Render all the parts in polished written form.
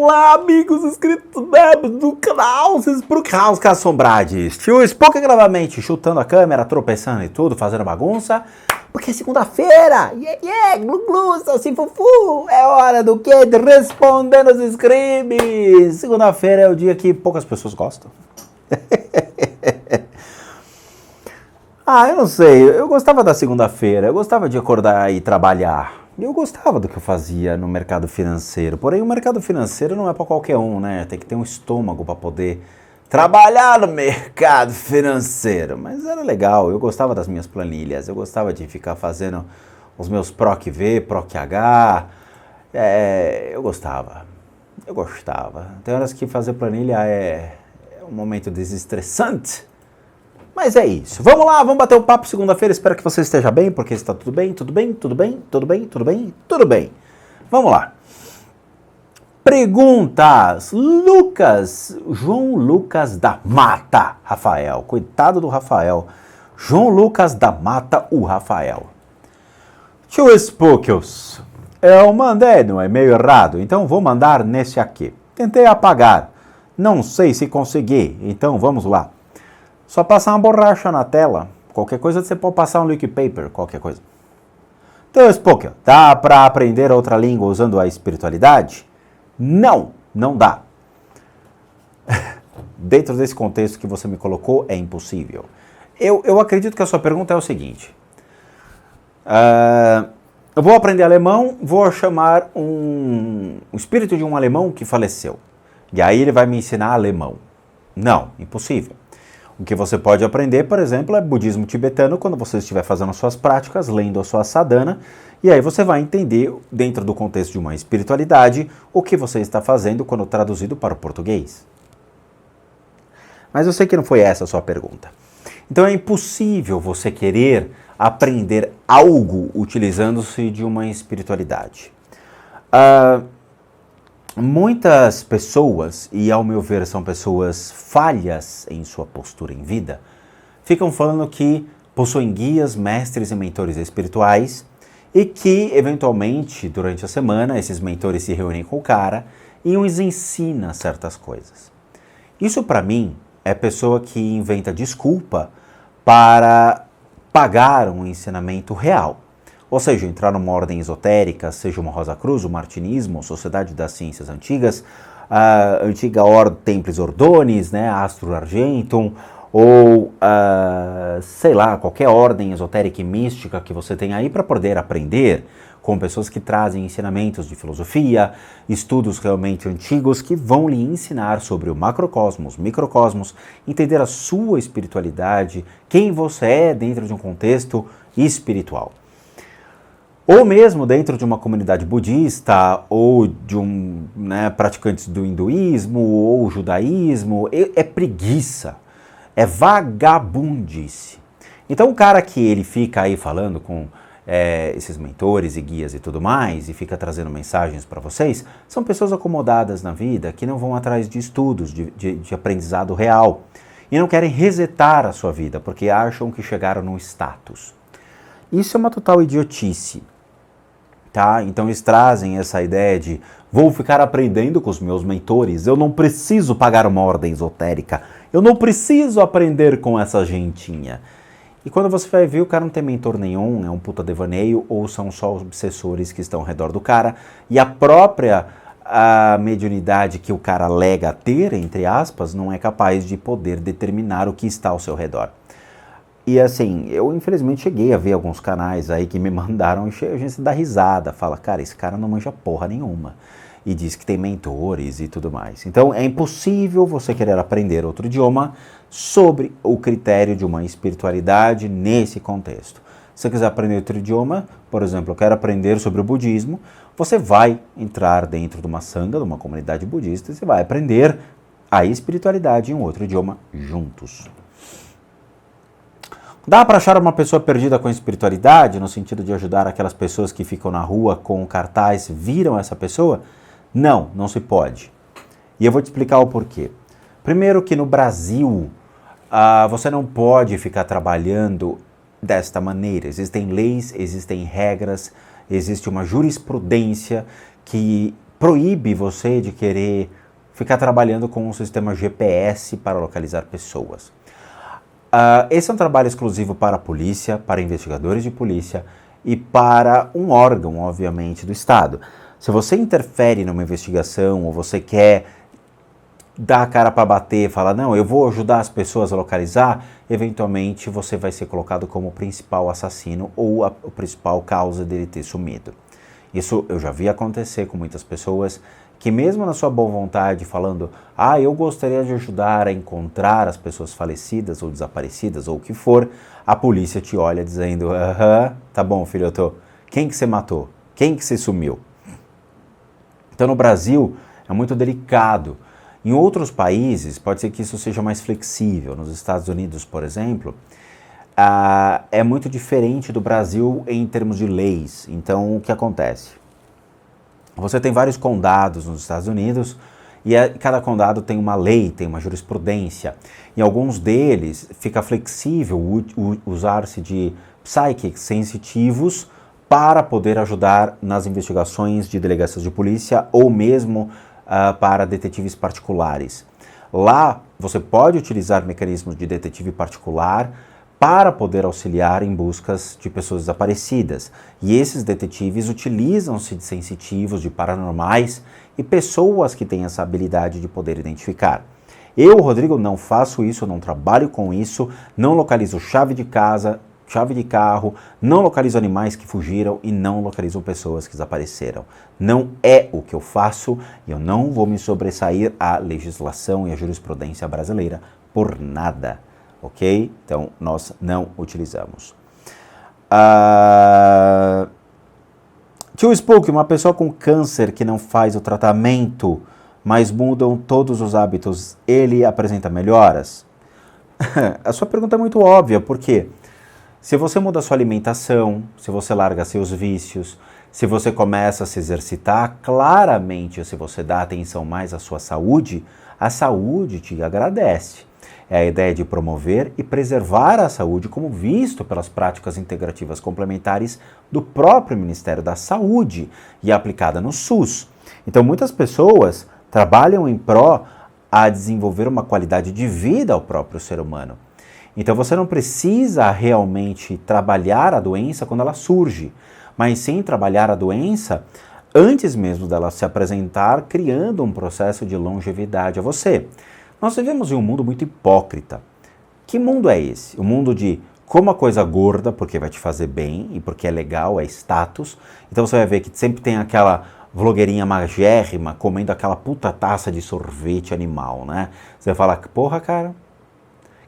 Olá, amigos inscritos membros do canal, vocês por caos assombrades. Tio Spook novamente, chutando a câmera, tropeçando e tudo, fazendo bagunça. Porque é segunda-feira, glu glu, salsi fufu, é hora do quê? De responder os scribes. Segunda-feira é o dia que poucas pessoas gostam. Eu não sei, eu gostava da segunda-feira, eu gostava de acordar e trabalhar. Eu gostava do que eu fazia no mercado financeiro, porém o mercado financeiro não é para qualquer um, né? Tem que ter um estômago para poder trabalhar no mercado financeiro. Mas era legal, eu gostava das minhas planilhas, eu gostava de ficar fazendo os meus PROC V, PROC H. Eu gostava. Tem horas que fazer planilha é um momento desestressante. Mas é isso. Vamos lá, vamos bater um papo segunda-feira. Espero que você esteja bem, porque está tudo bem, tudo bem, tudo bem, tudo bem, tudo bem, tudo bem. Vamos lá. Perguntas. João Lucas da Mata, Rafael. Coitado do Rafael. João Lucas da Mata, o Rafael. Tio Spookios, eu mandei no e-mail errado, então vou mandar nesse aqui. Tentei apagar. Não sei se consegui, então vamos lá. Só passar uma borracha na tela. Qualquer coisa você pode passar um liquid paper, qualquer coisa. Então, Spook, dá para aprender outra língua usando a espiritualidade? Não dá. Dentro desse contexto que você me colocou, é impossível. Eu acredito que a sua pergunta é o seguinte. Eu vou aprender alemão, vou chamar o espírito de um alemão que faleceu. E aí ele vai me ensinar alemão. Não, impossível. O que você pode aprender, por exemplo, é budismo tibetano quando você estiver fazendo suas práticas, lendo a sua sadhana, e aí você vai entender, dentro do contexto de uma espiritualidade, o que você está fazendo quando traduzido para o português. Mas eu sei que não foi essa a sua pergunta. Então é impossível você querer aprender algo utilizando-se de uma espiritualidade. Muitas pessoas, e ao meu ver são pessoas falhas em sua postura em vida, ficam falando que possuem guias, mestres e mentores espirituais e que, eventualmente, durante a semana, esses mentores se reúnem com o cara e os ensina certas coisas. Isso, para mim, é pessoa que inventa desculpa para pagar um ensinamento real. Ou seja, entrar numa ordem esotérica, seja uma Rosa Cruz, o Martinismo, Sociedade das Ciências Antigas, a antiga Ordem Templis Ordonis, né, Astro Argentum, ou, sei lá, qualquer ordem esotérica e mística que você tem aí para poder aprender com pessoas que trazem ensinamentos de filosofia, estudos realmente antigos que vão lhe ensinar sobre o macrocosmos, microcosmos, entender a sua espiritualidade, quem você é dentro de um contexto espiritual. Ou mesmo dentro de uma comunidade budista, ou de praticantes do hinduísmo, ou judaísmo, é preguiça, é vagabundice. Então o cara que ele fica aí falando com esses mentores e guias e tudo mais, e fica trazendo mensagens para vocês, são pessoas acomodadas na vida que não vão atrás de estudos, de aprendizado real, e não querem resetar a sua vida, porque acham que chegaram no status. Isso é uma total idiotice. Tá? Então eles trazem essa ideia de vou ficar aprendendo com os meus mentores, eu não preciso pagar uma ordem esotérica, eu não preciso aprender com essa gentinha. E quando você vai ver, o cara não tem mentor nenhum, é um puta devaneio, ou são só obsessores que estão ao redor do cara, e a própria mediunidade que o cara alega ter, entre aspas, não é capaz de poder determinar o que está ao seu redor. E assim, eu infelizmente cheguei a ver alguns canais aí que me mandaram e a gente dá risada, fala, cara, esse cara não manja porra nenhuma. E diz que tem mentores e tudo mais. Então é impossível você querer aprender outro idioma sobre o critério de uma espiritualidade nesse contexto. Se você quiser aprender outro idioma, por exemplo, eu quero aprender sobre o budismo, você vai entrar dentro de uma sangha, de uma comunidade budista, e você vai aprender a espiritualidade em um outro idioma juntos. Dá para achar uma pessoa perdida com espiritualidade, no sentido de ajudar aquelas pessoas que ficam na rua com o cartaz, viram essa pessoa? Não, não se pode. E eu vou te explicar o porquê. Primeiro que no Brasil, você não pode ficar trabalhando desta maneira. Existem leis, existem regras, existe uma jurisprudência que proíbe você de querer ficar trabalhando com um sistema GPS para localizar pessoas. Esse é um trabalho exclusivo para a polícia, para investigadores de polícia e para um órgão, obviamente, do Estado. Se você interfere numa investigação ou você quer dar a cara para bater, falar, não, eu vou ajudar as pessoas a localizar, eventualmente você vai ser colocado como o principal assassino ou a principal causa dele ter sumido. Isso eu já vi acontecer com muitas pessoas que mesmo na sua boa vontade falando, eu gostaria de ajudar a encontrar as pessoas falecidas ou desaparecidas ou o que for, a polícia te olha dizendo, tá bom, filhoto, quem que você matou? Quem que você sumiu? Então no Brasil é muito delicado. Em outros países pode ser que isso seja mais flexível. Nos Estados Unidos, por exemplo, é muito diferente do Brasil em termos de leis. Então, o que acontece? Você tem vários condados nos Estados Unidos e cada condado tem uma lei, tem uma jurisprudência. Em alguns deles fica flexível usar-se de psychics sensitivos para poder ajudar nas investigações de delegacias de polícia ou mesmo para detetives particulares. Lá, você pode utilizar mecanismos de detetive particular para poder auxiliar em buscas de pessoas desaparecidas. E esses detetives utilizam-se de sensitivos, de paranormais e pessoas que têm essa habilidade de poder identificar. Eu, Rodrigo, não faço isso, não trabalho com isso, não localizo chave de casa, chave de carro, não localizo animais que fugiram e não localizo pessoas que desapareceram. Não é o que eu faço e eu não vou me sobressair à legislação e à jurisprudência brasileira por nada, ok? Então, nós não utilizamos. Tio Spook, uma pessoa com câncer que não faz o tratamento, mas mudam todos os hábitos, ele apresenta melhoras? A sua pergunta é muito óbvia, porque se você muda a sua alimentação, se você larga seus vícios, se você começa a se exercitar, claramente, se você dá atenção mais à sua saúde, a saúde te agradece. É a ideia de promover e preservar a saúde como visto pelas práticas integrativas complementares do próprio Ministério da Saúde e aplicada no SUS. Então, muitas pessoas trabalham em pró a desenvolver uma qualidade de vida ao próprio ser humano. Então você não precisa realmente trabalhar a doença quando ela surge, mas sim trabalhar a doença antes mesmo dela se apresentar, criando um processo de longevidade a você. Nós vivemos em um mundo muito hipócrita. Que mundo é esse? O mundo de coma coisa gorda porque vai te fazer bem e porque é legal, é status. Então você vai ver que sempre tem aquela vlogueirinha magérrima comendo aquela puta taça de sorvete animal, né? Você vai falar, porra, cara,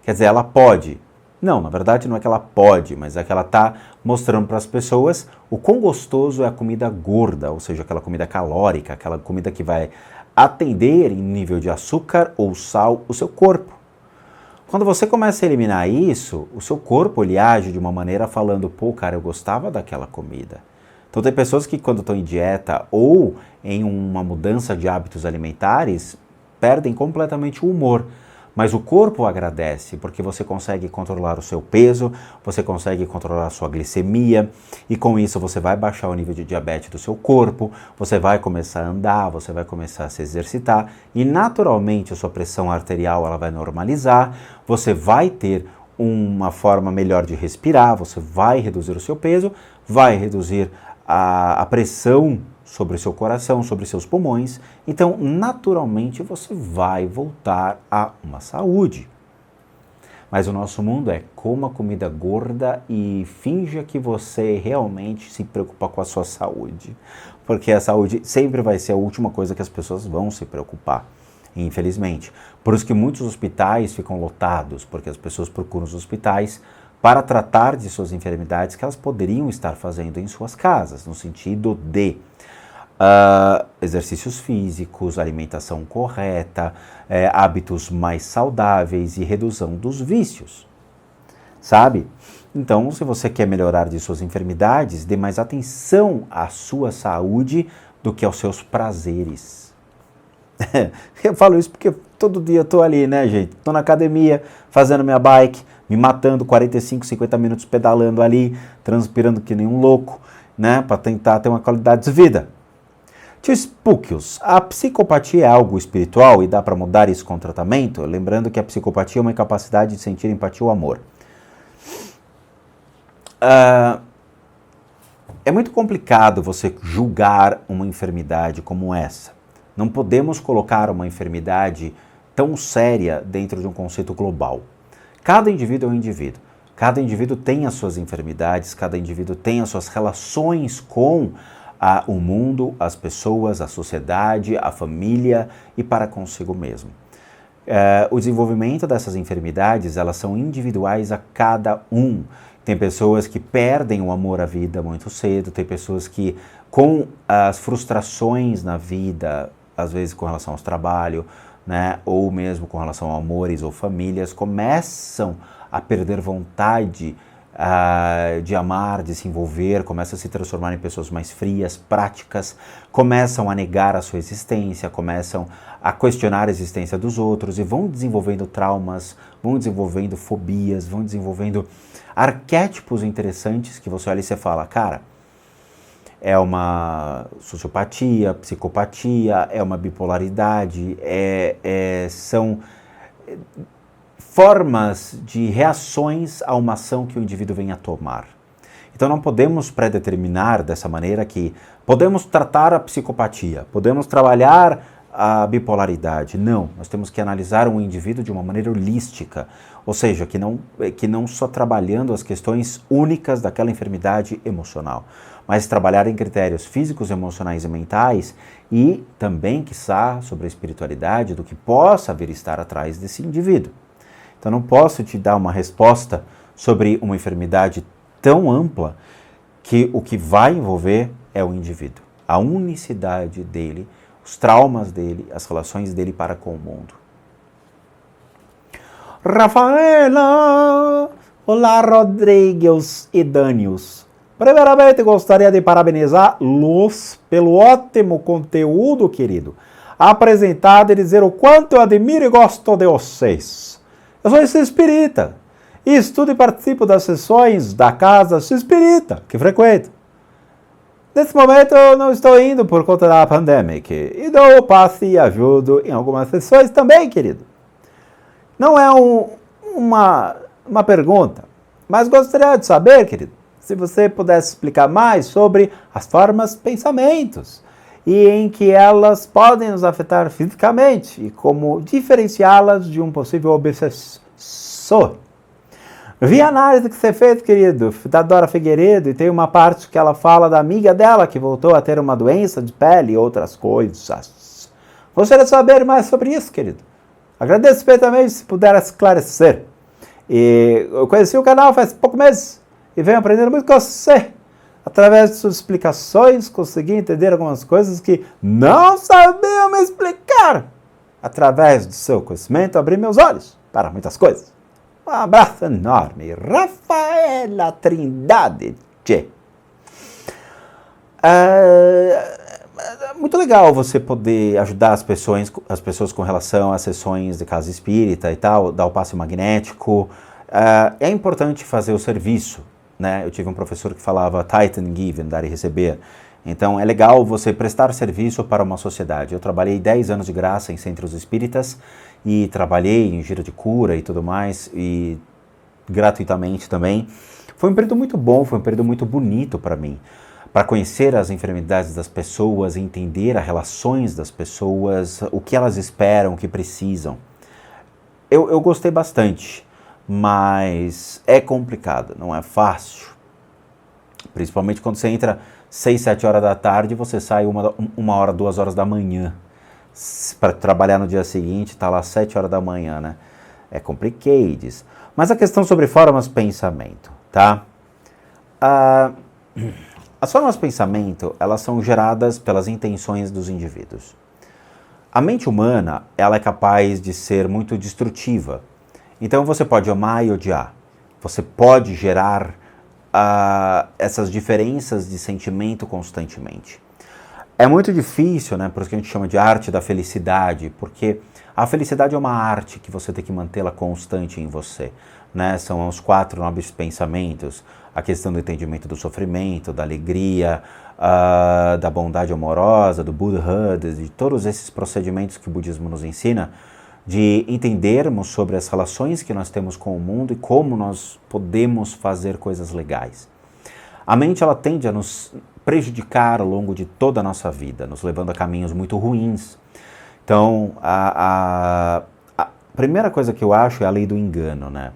quer dizer, ela pode. Não, na verdade não é que ela pode, mas é que ela está mostrando para as pessoas o quão gostoso é a comida gorda, ou seja, aquela comida calórica, aquela comida que vai atender em nível de açúcar ou sal o seu corpo. Quando você começa a eliminar isso, o seu corpo ele age de uma maneira falando, pô, cara, eu gostava daquela comida. Então tem pessoas que quando estão em dieta ou em uma mudança de hábitos alimentares, perdem completamente o humor. Mas o corpo agradece, porque você consegue controlar o seu peso, você consegue controlar a sua glicemia, e com isso você vai baixar o nível de diabetes do seu corpo, você vai começar a andar, você vai começar a se exercitar, e naturalmente a sua pressão arterial ela vai normalizar, você vai ter uma forma melhor de respirar, você vai reduzir o seu peso, vai reduzir a pressão sobre o seu coração, sobre seus pulmões, então naturalmente você vai voltar a uma saúde. Mas o nosso mundo é coma comida gorda e finja que você realmente se preocupa com a sua saúde, porque a saúde sempre vai ser a última coisa que as pessoas vão se preocupar, infelizmente. Por isso que muitos hospitais ficam lotados, porque as pessoas procuram os hospitais para tratar de suas enfermidades que elas poderiam estar fazendo em suas casas, no sentido de exercícios físicos, alimentação correta, hábitos mais saudáveis e redução dos vícios, sabe? Então, se você quer melhorar de suas enfermidades, dê mais atenção à sua saúde do que aos seus prazeres. Eu falo isso porque todo dia eu tô ali, né, gente? Tô na academia, fazendo minha bike, me matando 45, 50 minutos pedalando ali, transpirando que nem um louco, né, para tentar ter uma qualidade de vida. Tio Spúquios, a psicopatia é algo espiritual e dá para mudar isso com tratamento? Lembrando que a psicopatia é uma incapacidade de sentir empatia ou amor. É muito complicado você julgar uma enfermidade como essa. Não podemos colocar uma enfermidade tão séria dentro de um conceito global. Cada indivíduo é um indivíduo. Cada indivíduo tem as suas enfermidades, cada indivíduo tem as suas relações com o mundo, as pessoas, a sociedade, a família e para consigo mesmo. O desenvolvimento dessas enfermidades, elas são individuais a cada um. Tem pessoas que perdem o amor à vida muito cedo, tem pessoas que, com as frustrações na vida, às vezes com relação ao trabalho, né, ou mesmo com relação a amores ou famílias, começam a perder vontade de amar, de se envolver, começam a se transformar em pessoas mais frias, práticas, começam a negar a sua existência, começam a questionar a existência dos outros e vão desenvolvendo traumas, vão desenvolvendo fobias, vão desenvolvendo arquétipos interessantes que você olha e você fala, cara, é uma sociopatia, psicopatia, é uma bipolaridade, são formas de reações a uma ação que o indivíduo vem a tomar. Então não podemos predeterminar dessa maneira que podemos tratar a psicopatia, podemos trabalhar a bipolaridade. Não, nós temos que analisar um indivíduo de uma maneira holística, ou seja, que não só trabalhando as questões únicas daquela enfermidade emocional, mas trabalhar em critérios físicos, emocionais e mentais e também, quiçá, sobre a espiritualidade do que possa vir estar atrás desse indivíduo. Então não posso te dar uma resposta sobre uma enfermidade tão ampla que o que vai envolver é o indivíduo, a unicidade dele, os traumas dele, as relações dele para com o mundo. Rafaela! Olá, Rodrigues e Daniels. Primeiramente, gostaria de parabenizar Luz pelo ótimo conteúdo, querido, apresentado e dizer o quanto eu admiro e gosto de vocês. Eu sou espírita e estudo e participo das sessões da Casa Espírita, que frequento. Nesse momento eu não estou indo por conta da pandemia e dou o passe e ajudo em algumas sessões também, querido. Não é uma pergunta, mas gostaria de saber, querido, se você pudesse explicar mais sobre as formas pensamentos e em que elas podem nos afetar fisicamente e como diferenciá-las de um possível obsessor. Vi a análise que você fez, querido, da Dora Figueiredo, e tem uma parte que ela fala da amiga dela que voltou a ter uma doença de pele e outras coisas. Gostaria de saber mais sobre isso, querido. Agradeço perfeitamente se puder esclarecer. E eu conheci o canal faz poucos meses e venho aprendendo muito com você. Através de suas explicações, consegui entender algumas coisas que não sabia me explicar. Através do seu conhecimento, abri meus olhos para muitas coisas. Um abraço enorme. Rafaela Trindade. Muito legal você poder ajudar as pessoas com relação às sessões de casa espírita e tal, dar o passe magnético. É importante fazer o serviço. Né? Eu tive um professor que falava Titan Given, dar e receber. Então é legal você prestar serviço para uma sociedade. Eu trabalhei 10 anos de graça em centros espíritas e trabalhei em giro de cura e tudo mais, e gratuitamente também. Foi um período muito bom, foi um período muito bonito para mim, para conhecer as enfermidades das pessoas, entender as relações das pessoas, o que elas esperam, o que precisam. Eu gostei bastante. Mas é complicado, não é fácil. Principalmente quando você entra 6, 7 horas da tarde e você sai 1 hora, 2 horas da manhã. Para trabalhar no dia seguinte, está lá 7 horas da manhã, né? É complicado. Mas a questão sobre formas de pensamento, tá? As formas de pensamento, elas são geradas pelas intenções dos indivíduos. A mente humana, ela é capaz de ser muito destrutiva. Então você pode amar e odiar, você pode gerar essas diferenças de sentimento constantemente. É muito difícil, né, por isso que a gente chama de arte da felicidade, porque A felicidade é uma arte que você tem que mantê-la constante em você, né? São os 4 nobres pensamentos, a questão do entendimento do sofrimento, da alegria, da bondade amorosa, do Buddhahood, de todos esses procedimentos que o budismo nos ensina, de entendermos sobre as relações que nós temos com o mundo e como nós podemos fazer coisas legais. A mente, ela tende a nos prejudicar ao longo de toda a nossa vida, nos levando a caminhos muito ruins. Então, a primeira coisa que eu acho é a lei do engano, né?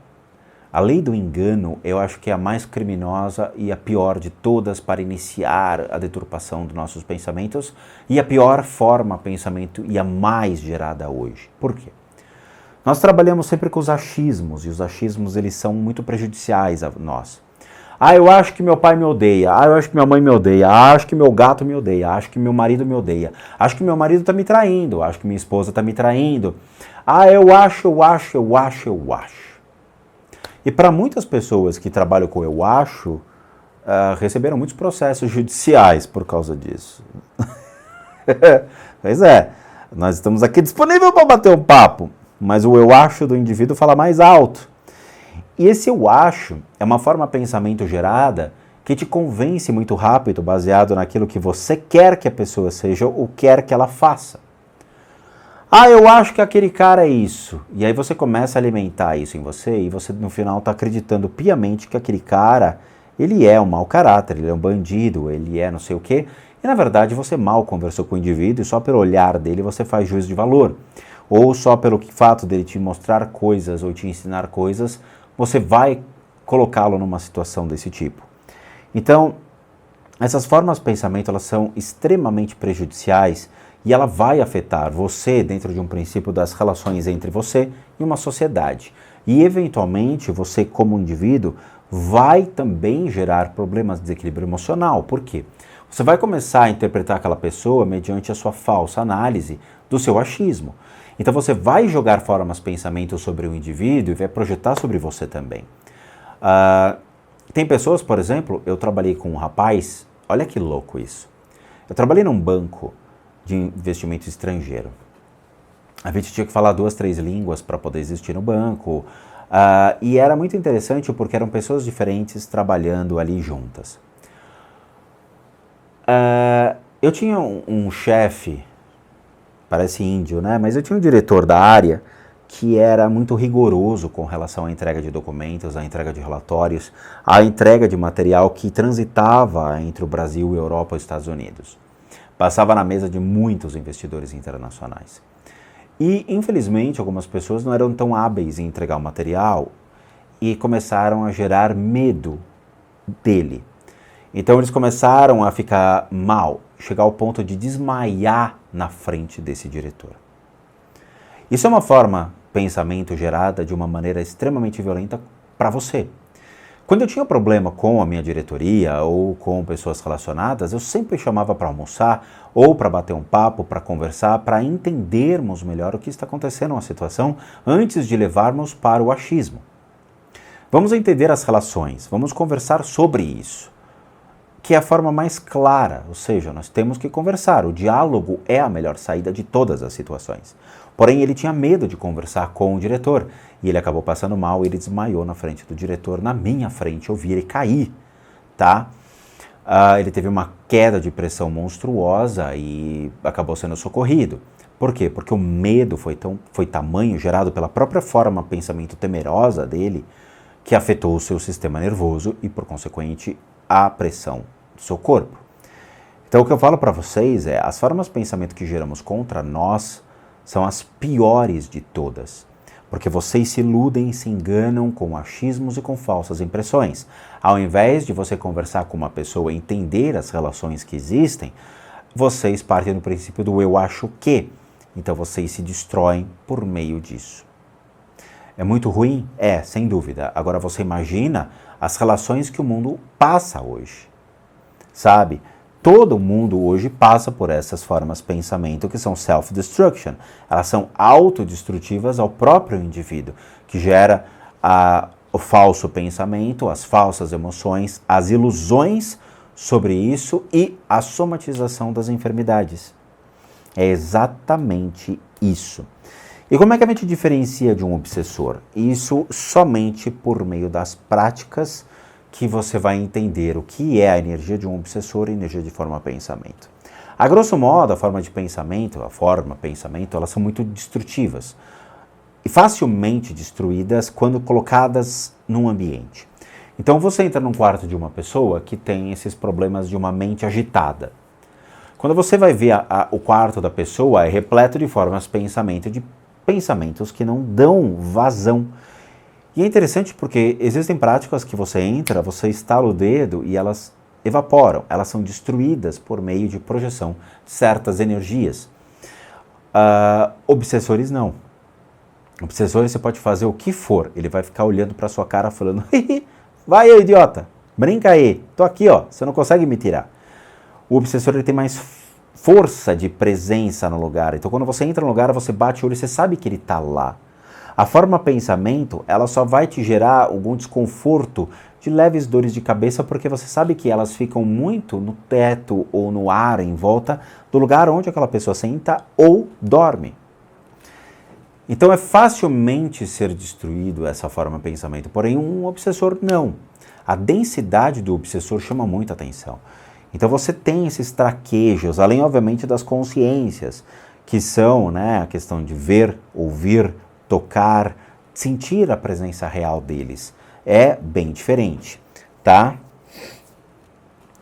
A lei do engano, eu acho que é a mais criminosa e a pior de todas para iniciar a deturpação dos nossos pensamentos e a pior forma de pensamento e a mais gerada hoje. Por quê? Nós trabalhamos sempre com os achismos e os achismos, eles são muito prejudiciais a nós. Eu acho que meu pai me odeia, eu acho que minha mãe me odeia, acho que meu gato me odeia, acho que meu marido me odeia, acho que meu marido está me traindo, acho que minha esposa está me traindo. Eu acho. E para muitas pessoas que trabalham com eu acho, receberam muitos processos judiciais por causa disso. Pois é, nós estamos aqui disponível para bater um papo, mas o eu acho do indivíduo fala mais alto. E esse eu acho é uma forma de pensamento gerada que te convence muito rápido, baseado naquilo que você quer que a pessoa seja ou quer que ela faça. Eu acho que aquele cara é isso. E aí você começa a alimentar isso em você e você no final está acreditando piamente que aquele cara, ele é um mau caráter, ele é um bandido, ele é não sei o quê. E na verdade você mal conversou com o indivíduo e só pelo olhar dele você faz juízo de valor. Ou só pelo fato dele te mostrar coisas ou te ensinar coisas, você vai colocá-lo numa situação desse tipo. Então, essas formas de pensamento, elas são extremamente prejudiciais e ela vai afetar você dentro de um princípio das relações entre você e uma sociedade. E, eventualmente, você como indivíduo vai também gerar problemas de desequilíbrio emocional. Por quê? Você vai começar a interpretar aquela pessoa mediante a sua falsa análise do seu achismo. Então você vai jogar formas de pensamento sobre o indivíduo e vai projetar sobre você também. Tem pessoas, por exemplo, eu trabalhei com um rapaz, olha que louco isso. Eu trabalhei num banco de investimento estrangeiro. A gente tinha que falar 2, 3 línguas para poder existir no banco. E era muito interessante porque eram pessoas diferentes trabalhando ali juntas. Eu tinha um chefe, parece índio, né? Mas eu tinha um diretor da área que era muito rigoroso com relação à entrega de documentos, à entrega de relatórios, à entrega de material que transitava entre o Brasil, Europa e Estados Unidos. Passava na mesa de muitos investidores internacionais. E, infelizmente, algumas pessoas não eram tão hábeis em entregar o material e começaram a gerar medo dele. Então eles começaram a ficar mal, chegar ao ponto de desmaiar na frente desse diretor. Isso é uma forma de pensamento gerada de uma maneira extremamente violenta para você. Quando eu tinha problema com a minha diretoria ou com pessoas relacionadas, eu sempre chamava para almoçar ou para bater um papo, para conversar, para entendermos melhor o que está acontecendo na situação antes de levarmos para o achismo. Vamos entender as relações, vamos conversar sobre isso, que é a forma mais clara, ou seja, nós temos que conversar. O diálogo é a melhor saída de todas as situações. Porém, ele tinha medo de conversar com o diretor e ele acabou passando mal e ele desmaiou na frente do diretor, na minha frente. Eu vi ele cair, tá? Ele teve uma queda de pressão monstruosa e acabou sendo socorrido. Por quê? Porque o medo foi tamanho, gerado pela própria forma de pensamento temerosa dele, que afetou o seu sistema nervoso e, por consequente, a pressão do seu corpo. Então, o que eu falo para vocês é, as formas de pensamento que geramos contra nós são as piores de todas, porque vocês se iludem e se enganam com achismos e com falsas impressões. Ao invés de você conversar com uma pessoa e entender as relações que existem, vocês partem do princípio do eu acho que. Então vocês se destroem por meio disso. É muito ruim? É, sem dúvida. Agora você imagina as relações que o mundo passa hoje, sabe? Todo mundo hoje passa por essas formas de pensamento que são self-destruction. Elas são autodestrutivas ao próprio indivíduo, que gera o falso pensamento, as falsas emoções, as ilusões sobre isso e a somatização das enfermidades. É exatamente isso. E como é que a gente diferencia de um obsessor? Isso somente por meio das práticas que você vai entender o que é a energia de um obsessor e a energia de forma-pensamento. A grosso modo, a forma de pensamento, elas são muito destrutivas e facilmente destruídas quando colocadas num ambiente. Então você entra num quarto de uma pessoa que tem esses problemas de uma mente agitada. Quando você vai ver o quarto da pessoa, é repleto de de pensamentos que não dão vazão. E é interessante porque existem práticas que você entra, você estala o dedo e elas evaporam, elas são destruídas por meio de projeção de certas energias. Obsessores não. Obsessores você pode fazer o que for, ele vai ficar olhando para sua cara falando, vai aí, idiota, brinca aí, tô aqui, ó, você não consegue me tirar. O obsessor ele tem mais força de presença no lugar. Então, quando você entra no lugar, você bate o olho e você sabe que ele está lá. A forma pensamento, ela só vai te gerar algum desconforto de leves dores de cabeça, porque você sabe que elas ficam muito no teto ou no ar em volta do lugar onde aquela pessoa senta ou dorme. Então, é facilmente ser destruído essa forma pensamento. Porém, um obsessor não. A densidade do obsessor chama muita atenção. Então você tem esses traquejos, além obviamente das consciências, que são a questão de ver, ouvir, tocar, sentir a presença real deles. É bem diferente, tá?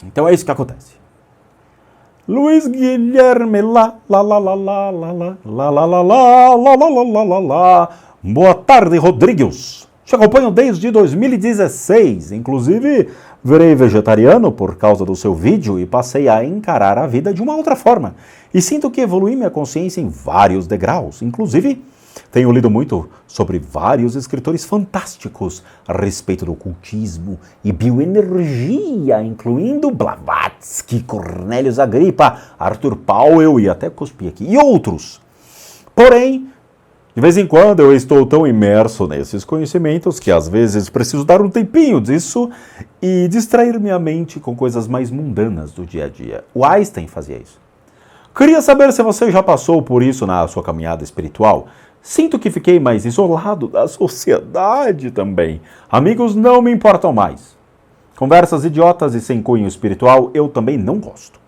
Então é isso que acontece. Luiz Guilherme, boa tarde, Rodrigues. Te acompanho desde 2016, inclusive virei vegetariano por causa do seu vídeo e passei a encarar a vida de uma outra forma. E sinto que evolui minha consciência em vários degraus. Inclusive, tenho lido muito sobre vários escritores fantásticos a respeito do ocultismo e bioenergia, incluindo Blavatsky, Cornelius Agrippa, Arthur Powell e até cuspi aqui, e outros. Porém, de vez em quando eu estou tão imerso nesses conhecimentos que às vezes preciso dar um tempinho disso e distrair minha mente com coisas mais mundanas do dia a dia. O Einstein fazia isso. Queria saber se você já passou por isso na sua caminhada espiritual. Sinto que fiquei mais isolado da sociedade também. Amigos não me importam mais. Conversas idiotas e sem cunho espiritual eu também não gosto.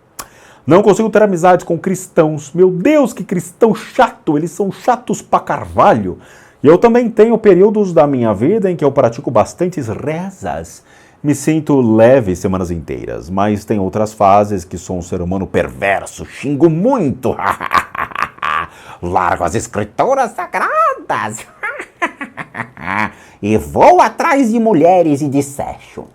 Não consigo ter amizades com cristãos. Meu Deus, que cristão chato! Eles são chatos pra carvalho. E eu também tenho períodos da minha vida em que eu pratico bastantes rezas. Me sinto leve semanas inteiras, mas tem outras fases que sou um ser humano perverso, xingo muito. Largo as escrituras sagradas. E vou atrás de mulheres e de sexo.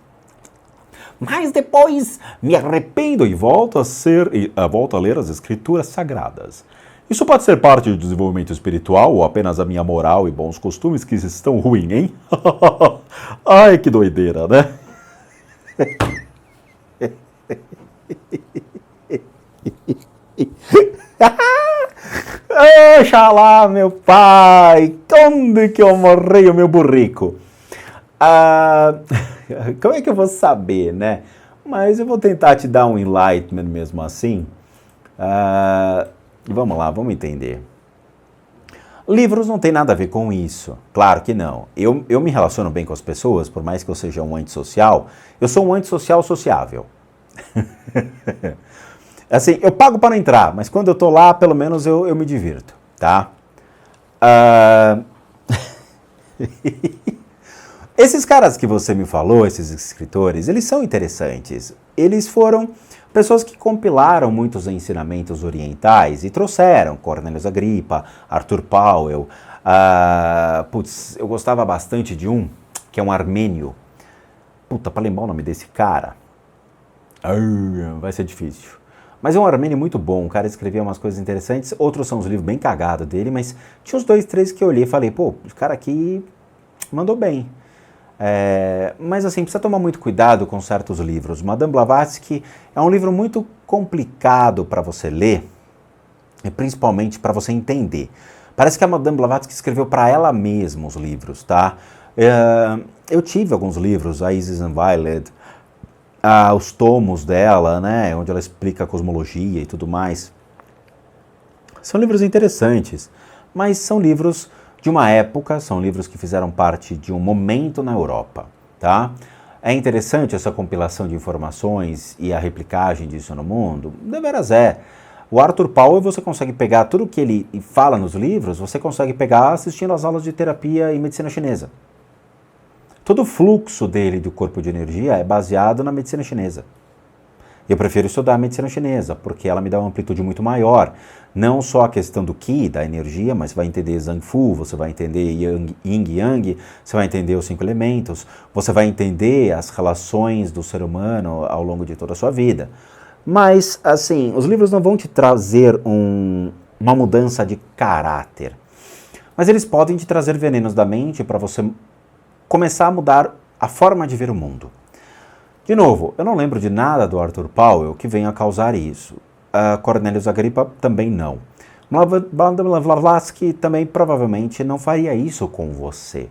Mas depois me arrependo e volto a ler as escrituras sagradas. Isso pode ser parte do desenvolvimento espiritual ou apenas a minha moral e bons costumes que estão ruins, hein? Ai, que doideira, né? Oxalá, meu pai! Onde que eu morri, o meu burrico? Como é que eu vou saber, né? Mas eu vou tentar te dar um enlightenment mesmo assim. Vamos lá, vamos entender. Livros não tem nada a ver com isso. Claro que não. Eu me relaciono bem com as pessoas, por mais que eu seja um antissocial. Eu sou um antissocial sociável. Assim, eu pago para não entrar, mas quando eu tô lá, pelo menos eu me divirto, tá? Esses caras que você me falou, esses escritores, eles são interessantes. Eles foram pessoas que compilaram muitos ensinamentos orientais e trouxeram Cornelius Agrippa, Arthur Powell. Eu gostava bastante de um, que é um armênio. Para lembrar o nome desse cara, vai ser difícil. Mas é um armênio muito bom, o cara escrevia umas coisas interessantes. Outros são os livros bem cagados dele, mas tinha uns 2, 3 que eu olhei e falei, o cara aqui mandou bem. Mas assim, precisa tomar muito cuidado com certos livros. Madame Blavatsky é um livro muito complicado para você ler, e principalmente para você entender. Parece que a Madame Blavatsky escreveu para ela mesma os livros, tá? Eu tive alguns livros, a Isis and Violet, os tomos dela, né, onde ela explica a cosmologia e tudo mais. São livros interessantes, mas são livros de uma época, são livros que fizeram parte de um momento na Europa, tá? É interessante essa compilação de informações e a replicagem disso no mundo? Deveras é. O Arthur Powell, você consegue pegar tudo que ele fala nos livros, você consegue pegar assistindo às aulas de terapia e medicina chinesa. Todo o fluxo dele do corpo de energia é baseado na medicina chinesa. Eu prefiro estudar a medicina chinesa, porque ela me dá uma amplitude muito maior. Não só a questão do Qi, da energia, mas você vai entender Zhang Fu, você vai entender Yin e Yang, você vai entender os 5 elementos, você vai entender as relações do ser humano ao longo de toda a sua vida. Mas, assim, os livros não vão te trazer uma mudança de caráter. Mas eles podem te trazer venenos da mente para você começar a mudar a forma de ver o mundo. De novo, eu não lembro de nada do Arthur Powell que venha a causar isso. Cornelius Agrippa também não. Blavatsky também provavelmente não faria isso com você.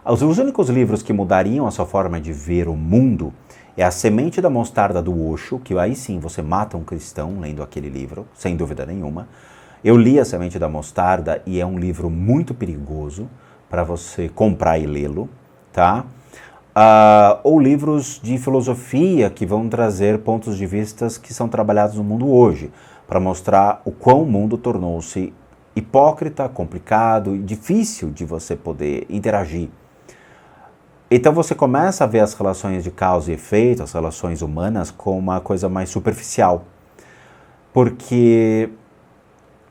Os únicos livros que mudariam a sua forma de ver o mundo é A Semente da Mostarda do Osho, que aí sim você mata um cristão lendo aquele livro, sem dúvida nenhuma. Eu li A Semente da Mostarda e é um livro muito perigoso para você comprar e lê-lo, tá? Ou livros de filosofia que vão trazer pontos de vista que são trabalhados no mundo hoje, para mostrar o quão o mundo tornou-se hipócrita, complicado e difícil de você poder interagir. Então você começa a ver as relações de causa e efeito, as relações humanas, como uma coisa mais superficial. Porque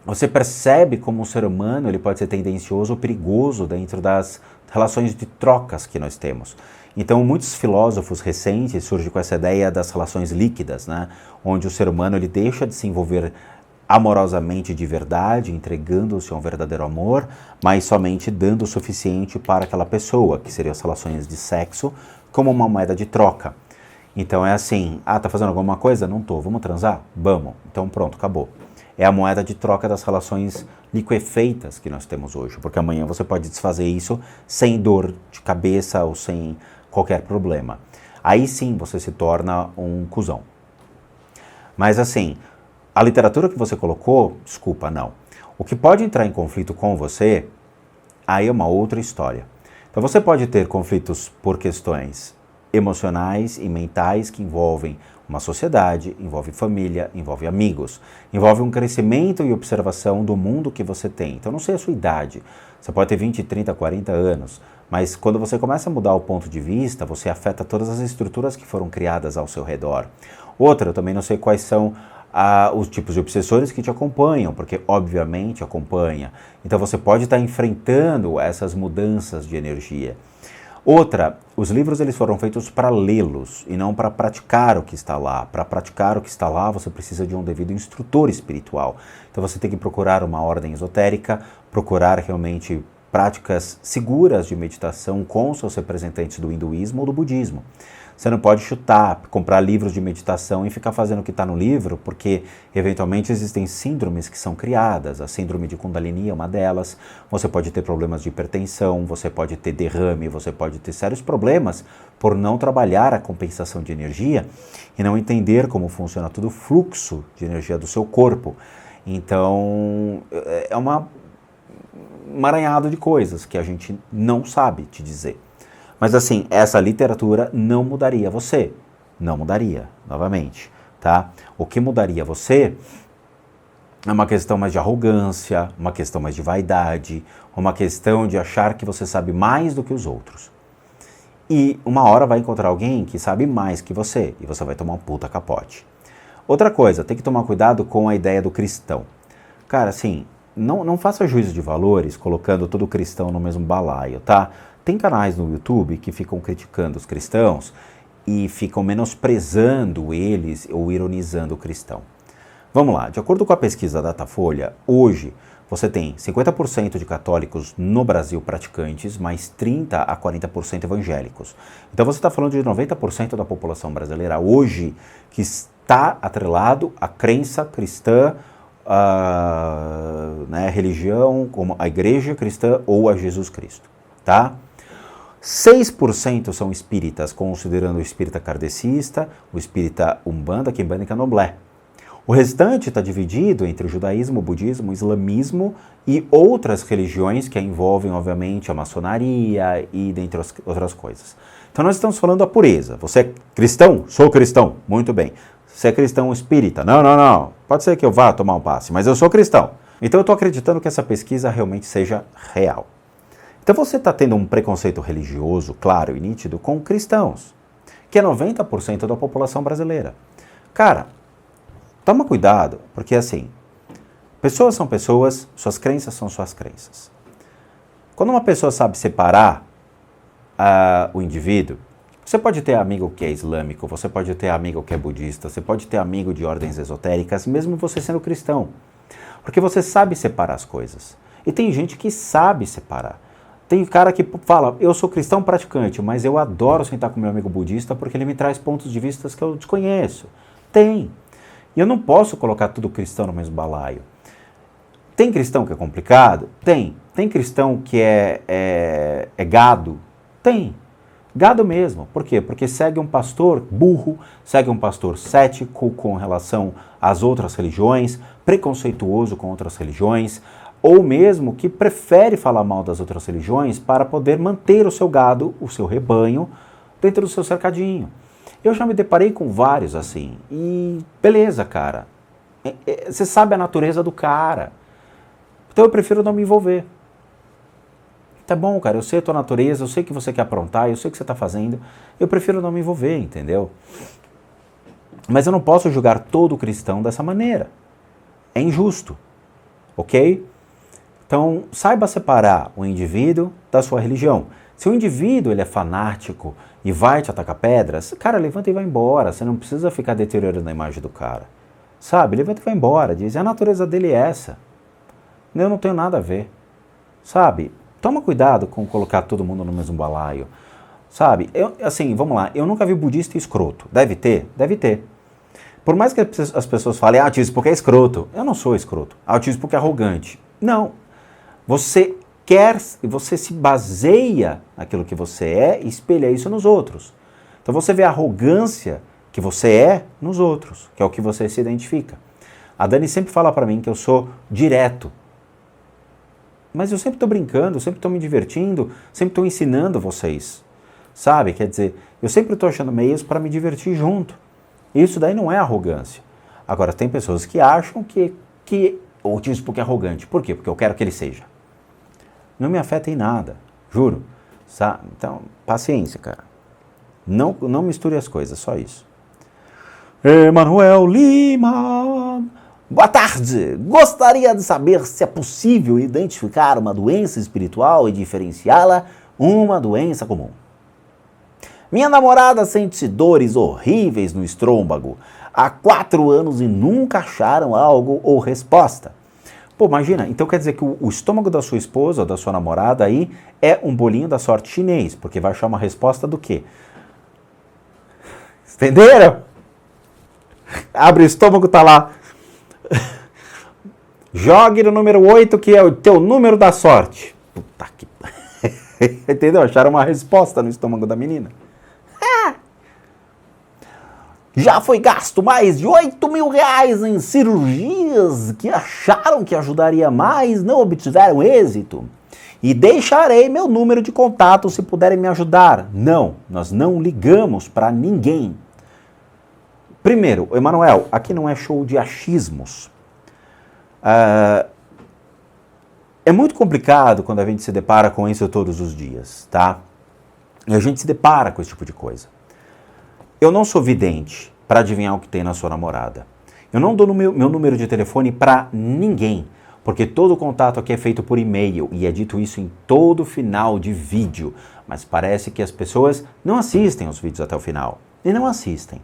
você percebe como o ser humano ele pode ser tendencioso ou perigoso dentro das relações de trocas que nós temos. Então, muitos filósofos recentes surgem com essa ideia das relações líquidas, né? Onde o ser humano ele deixa de se envolver amorosamente de verdade, entregando-se a um verdadeiro amor, mas somente dando o suficiente para aquela pessoa, que seriam as relações de sexo, como uma moeda de troca. Então é assim, tá fazendo alguma coisa? Não tô, vamos transar? Vamos. Então pronto, acabou. É a moeda de troca das relações liquefeitas que nós temos hoje, porque amanhã você pode desfazer isso sem dor de cabeça ou sem qualquer problema. Aí sim você se torna um cuzão. Mas assim, a literatura que você colocou, desculpa, não. O que pode entrar em conflito com você, aí é uma outra história. Então você pode ter conflitos por questões emocionais e mentais que envolvem uma sociedade, envolve família, envolve amigos, envolve um crescimento e observação do mundo que você tem. Então não sei a sua idade, você pode ter 20, 30, 40 anos, mas quando você começa a mudar o ponto de vista, você afeta todas as estruturas que foram criadas ao seu redor. Outra, eu também não sei quais são os tipos de obsessores que te acompanham, porque obviamente acompanha. Então você pode estar enfrentando essas mudanças de energia. Outra, os livros eles foram feitos para lê-los e não para praticar o que está lá. Para praticar o que está lá, você precisa de um devido instrutor espiritual. Então você tem que procurar uma ordem esotérica, procurar realmente práticas seguras de meditação com os seus representantes do hinduísmo ou do budismo. Você não pode chutar, comprar livros de meditação e ficar fazendo o que está no livro, porque eventualmente existem síndromes que são criadas. A síndrome de Kundalini é uma delas. Você pode ter problemas de hipertensão, você pode ter derrame, você pode ter sérios problemas por não trabalhar a compensação de energia e não entender como funciona todo o fluxo de energia do seu corpo. Então, é um emaranhado de coisas que a gente não sabe te dizer. Mas assim, essa literatura não mudaria você. Não mudaria, novamente, tá? O que mudaria você é uma questão mais de arrogância, uma questão mais de vaidade, uma questão de achar que você sabe mais do que os outros. E uma hora vai encontrar alguém que sabe mais que você e você vai tomar um puta capote. Outra coisa, tem que tomar cuidado com a ideia do cristão. Cara, assim, não faça juízo de valores colocando todo cristão no mesmo balaio, tá? Tem canais no YouTube que ficam criticando os cristãos e ficam menosprezando eles ou ironizando o cristão. Vamos lá, de acordo com a pesquisa Datafolha, hoje você tem 50% de católicos no Brasil praticantes, mais 30 a 40% evangélicos. Então você está falando de 90% da população brasileira hoje que está atrelado à crença cristã, religião, como a igreja cristã ou a Jesus Cristo, tá? 6% são espíritas, considerando o espírita kardecista, o espírita umbanda, quimbanda e candomblé. O restante está dividido entre o judaísmo, o budismo, o islamismo e outras religiões que envolvem, obviamente, a maçonaria e dentre outras coisas. Então nós estamos falando da pureza. Você é cristão? Sou cristão. Muito bem. Você é cristão espírita? Não, não, não. Pode ser que eu vá tomar um passe, mas eu sou cristão. Então eu estou acreditando que essa pesquisa realmente seja real. Então você está tendo um preconceito religioso, claro e nítido, com cristãos, que é 90% da população brasileira. Cara, toma cuidado, porque assim, pessoas são pessoas, suas crenças são suas crenças. Quando uma pessoa sabe separar o indivíduo, você pode ter amigo que é islâmico, você pode ter amigo que é budista, você pode ter amigo de ordens esotéricas, mesmo você sendo cristão. Porque você sabe separar as coisas. E tem gente que sabe separar. Tem cara que fala, eu sou cristão praticante, mas eu adoro sentar com meu amigo budista porque ele me traz pontos de vista que eu desconheço. Tem. E eu não posso colocar tudo cristão no mesmo balaio. Tem cristão que é complicado? Tem. Tem cristão que é gado? Tem. Gado mesmo. Por quê? Porque segue um pastor burro, segue um pastor cético com relação às outras religiões, preconceituoso com outras religiões, ou mesmo que prefere falar mal das outras religiões para poder manter o seu gado, o seu rebanho, dentro do seu cercadinho. Eu já me deparei com vários assim, e beleza, cara. Você sabe a natureza do cara. Então eu prefiro não me envolver. Tá bom, cara, eu sei a tua natureza, eu sei que você quer aprontar, eu sei o que você está fazendo, eu prefiro não me envolver, entendeu? Mas eu não posso julgar todo cristão dessa maneira. É injusto, ok? Então, saiba separar o indivíduo da sua religião. Se o indivíduo ele é fanático e vai te atacar pedras, cara, levanta e vai embora. Você não precisa ficar deteriorando a imagem do cara. Sabe? Levanta e vai embora. Diz, a natureza dele é essa. Eu não tenho nada a ver. Sabe? Toma cuidado com colocar todo mundo no mesmo balaio. Sabe? Assim, vamos lá. Eu nunca vi budista escroto. Deve ter? Deve ter. Por mais que as pessoas falem, autismo porque é escroto. Eu não sou escroto. Autismo porque é arrogante. Não. Você se baseia naquilo que você é e espelha isso nos outros. Então você vê a arrogância que você é nos outros, que é o que você se identifica. A Dani sempre fala pra mim que eu sou direto. Mas eu sempre estou brincando, sempre estou me divertindo, sempre estou ensinando vocês. Sabe? Quer dizer, eu sempre estou achando meios para me divertir junto. Isso daí não é arrogância. Agora, tem pessoas que acham que autismo porque é arrogante. Por quê? Porque eu quero que ele seja. Não me afeta em nada, juro. Sabe? Então, paciência, cara. Não misture as coisas, só isso. Emanuel Lima. Boa tarde! Gostaria de saber se é possível identificar uma doença espiritual e diferenciá-la uma doença comum. Minha namorada sente dores horríveis no estômago há 4 anos e nunca acharam algo ou resposta. Pô, imagina, então quer dizer que o estômago da sua esposa ou da sua namorada aí é um bolinho da sorte chinês, porque vai achar uma resposta do quê? Entenderam? Abre o estômago, tá lá. Jogue no número 8, que é o teu número da sorte. Puta que... Entendeu? Acharam uma resposta no estômago da menina. Já foi gasto mais de 8 mil reais em cirurgias que acharam que ajudaria mais, não obtiveram êxito. E deixarei meu número de contato se puderem me ajudar. Não, nós não ligamos para ninguém. Primeiro, Emanuel, aqui não é show de achismos. É muito complicado quando a gente se depara com isso todos os dias, tá? E a gente se depara com esse tipo de coisa. Eu não sou vidente para adivinhar o que tem na sua namorada. Eu não dou meu número de telefone para ninguém, porque todo contato aqui é feito por e-mail e é dito isso em todo final de vídeo. Mas parece que as pessoas não assistem os vídeos até o final. E não assistem.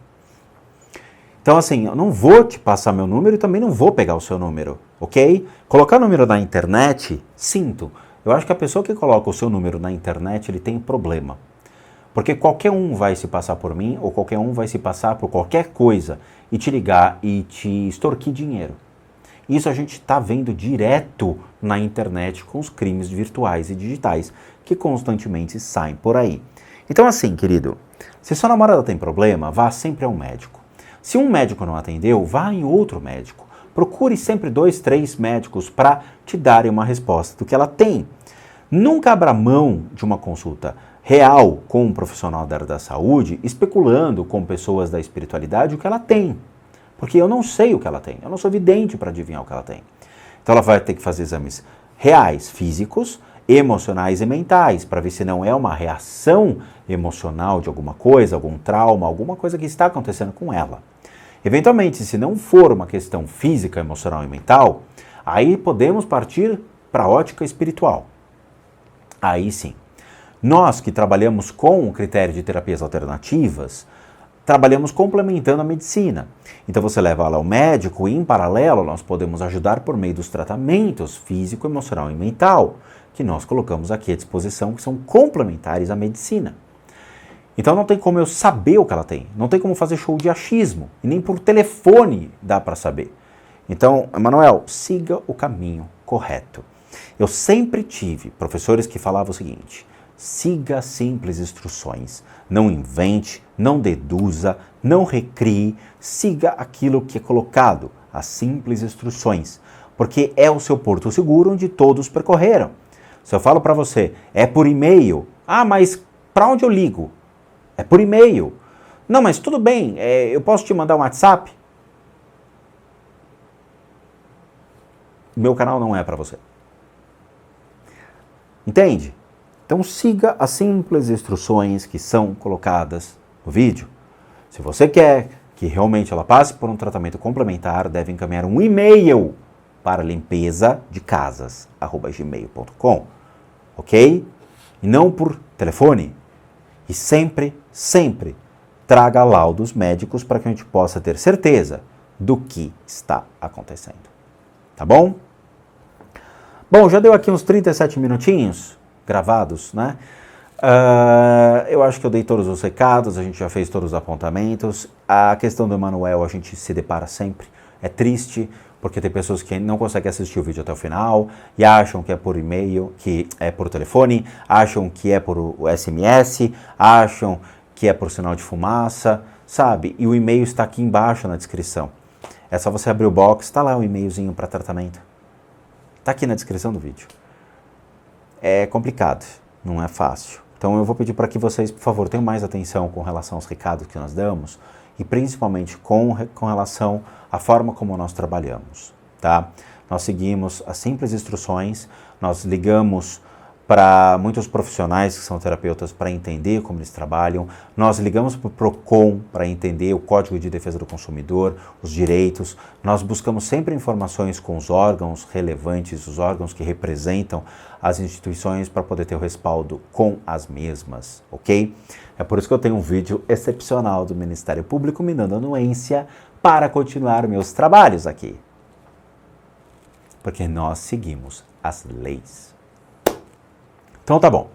Então, assim, eu não vou te passar meu número e também não vou pegar o seu número, ok? Colocar o número na internet, sinto. Eu acho que a pessoa que coloca o seu número na internet, ele tem problema. Porque qualquer um vai se passar por mim ou qualquer um vai se passar por qualquer coisa e te ligar e te extorquir dinheiro. Isso a gente está vendo direto na internet com os crimes virtuais e digitais que constantemente saem por aí. Então, assim, querido, se sua namorada tem problema, vá sempre ao médico. Se um médico não atendeu, vá em outro médico. Procure sempre 2, 3 médicos para te darem uma resposta do que ela tem. Nunca abra mão de uma consulta real com um profissional da área da saúde, especulando com pessoas da espiritualidade o que ela tem. Porque eu não sei o que ela tem, eu não sou vidente para adivinhar o que ela tem. Então ela vai ter que fazer exames reais, físicos, emocionais e mentais, para ver se não é uma reação emocional de alguma coisa, algum trauma, alguma coisa que está acontecendo com ela. Eventualmente, se não for uma questão física, emocional e mental, aí podemos partir para a ótica espiritual. Aí sim. Nós que trabalhamos com o critério de terapias alternativas, trabalhamos complementando a medicina. Então você leva ela ao médico e, em paralelo, nós podemos ajudar por meio dos tratamentos físico, emocional e mental, que nós colocamos aqui à disposição, que são complementares à medicina. Então não tem como eu saber o que ela tem, não tem como fazer show de achismo, e nem por telefone dá para saber. Então, Emanuel, siga o caminho correto. Eu sempre tive professores que falavam o seguinte: siga simples instruções, não invente, não deduza, não recrie, siga aquilo que é colocado, as simples instruções, porque é o seu porto seguro onde todos percorreram. Se eu falo para você, é por e-mail, mas para onde eu ligo? É por e-mail. Não, mas tudo bem, eu posso te mandar um WhatsApp? Meu canal não é para você. Entende? Então siga as simples instruções que são colocadas no vídeo. Se você quer que realmente ela passe por um tratamento complementar, deve encaminhar um e-mail para limpeza-de-casas@gmail.com, ok? E não por telefone. E sempre, sempre traga laudos médicos para que a gente possa ter certeza do que está acontecendo. Tá bom? Bom, já deu aqui uns 37 minutinhos gravados, né? Eu acho que eu dei todos os recados, a gente já fez todos os apontamentos. A questão do Emanuel a gente se depara sempre. É triste, porque tem pessoas que não conseguem assistir o vídeo até o final e acham que é por e-mail, que é por telefone, acham que é por SMS, acham que é por sinal de fumaça, sabe? E o e-mail está aqui embaixo na descrição. É só você abrir o box, está lá o e-mailzinho para tratamento. Está aqui na descrição do vídeo. É complicado, não é fácil. Então eu vou pedir para que vocês, por favor, tenham mais atenção com relação aos recados que nós damos e principalmente com relação à forma como nós trabalhamos, tá? Nós seguimos as simples instruções, nós ligamos para muitos profissionais que são terapeutas para entender como eles trabalham, nós ligamos para o PROCON para entender o Código de Defesa do Consumidor, os direitos, nós buscamos sempre informações com os órgãos relevantes, os órgãos que representam as instituições para poder ter o respaldo com as mesmas, ok? É por isso que eu tenho um vídeo excepcional do Ministério Público me dando anuência para continuar meus trabalhos aqui. Porque nós seguimos as leis. Então tá bom.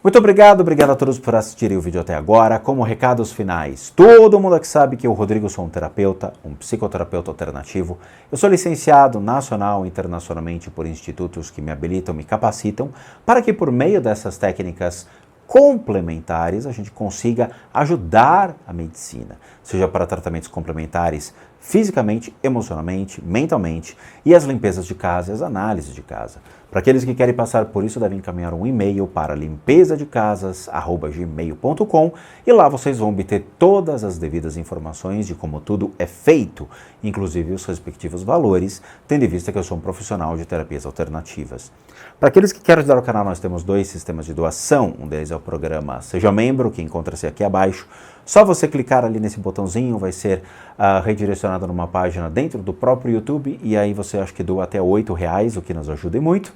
Muito obrigado a todos por assistirem o vídeo até agora. Como recados finais, todo mundo aqui sabe que eu, Rodrigo, sou um terapeuta, um psicoterapeuta alternativo. Eu sou licenciado nacional e internacionalmente por institutos que me habilitam, me capacitam, para que por meio dessas técnicas complementares a gente consiga ajudar a medicina, seja para tratamentos complementares fisicamente, emocionalmente, mentalmente, e as limpezas de casa e as análises de casa. Para aqueles que querem passar por isso, devem encaminhar um e-mail para limpezadecasas@gmail.com e lá vocês vão obter todas as devidas informações de como tudo é feito, inclusive os respectivos valores, tendo em vista que eu sou um profissional de terapias alternativas. Para aqueles que querem ajudar o canal, nós temos 2 sistemas de doação. Um deles é o programa Seja Membro, que encontra-se aqui abaixo. Só você clicar ali nesse botãozinho, vai ser redirecionado numa página dentro do próprio YouTube, e aí você acha que doa até R$8, o que nos ajuda muito.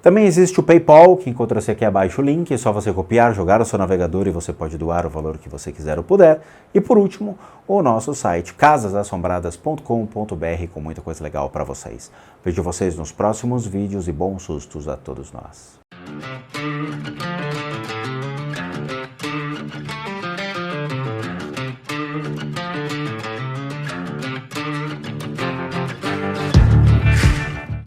Também existe o PayPal, que encontra-se aqui abaixo o link, é só você copiar, jogar no seu navegador e você pode doar o valor que você quiser ou puder. E por último, o nosso site casasassombradas.com.br com muita coisa legal para vocês. Vejo vocês nos próximos vídeos e bons sustos a todos nós.